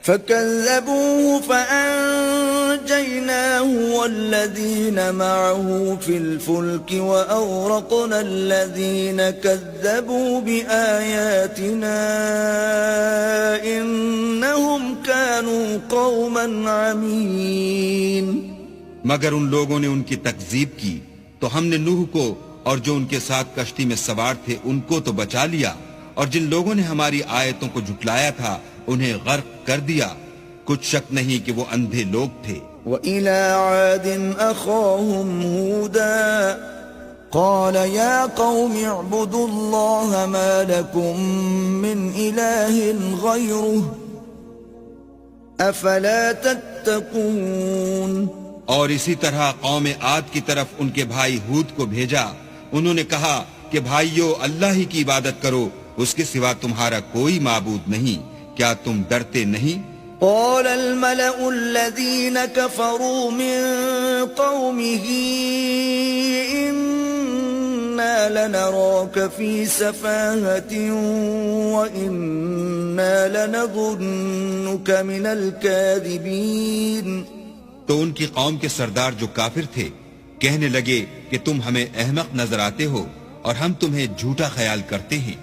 فكذبوه فأنجيناه والذين معه في الفلك وأغرقنا الذين كذبوا بآياتنا إنهم كانوا قوما عمين. مگر ان لوگوں نے ان کی تکذیب کی تو ہم نے نوح کو اور جو ان کے ساتھ کشتی میں سوار تھے ان کو تو بچا لیا، اور جن لوگوں نے ہماری آیتوں کو جھٹلایا تھا انہیں غرق کر دیا. کچھ شک نہیں کہ وہ اندھے لوگ تھے. وَإِلَىٰ عَادٍ أَخَاهُمْ هُودًا قَالَ يَا قَوْمِ اعْبُدُوا اللَّهَ مَا لَكُم مِّنْ إِلَٰهٍ غَيْرُهُ أَفَلَا تَتَّقُونَ. اور اسی طرح قوم عاد کی طرف ان کے بھائی ہود کو بھیجا. انہوں نے کہا کہ بھائیو اللہ ہی کی عبادت کرو، اس کے سوا تمہارا کوئی معبود نہیں، کیا تم ڈرتے نہیں؟ قال الملأ الذين كفروا من قومه إنا لنراك في سفاهة وإنا لنظنك من الكاذبين. تو ان کی قوم کے سردار جو کافر تھے کہنے لگے کہ تم ہمیں احمق نظر آتے ہو اور ہم تمہیں جھوٹا خیال کرتے ہیں.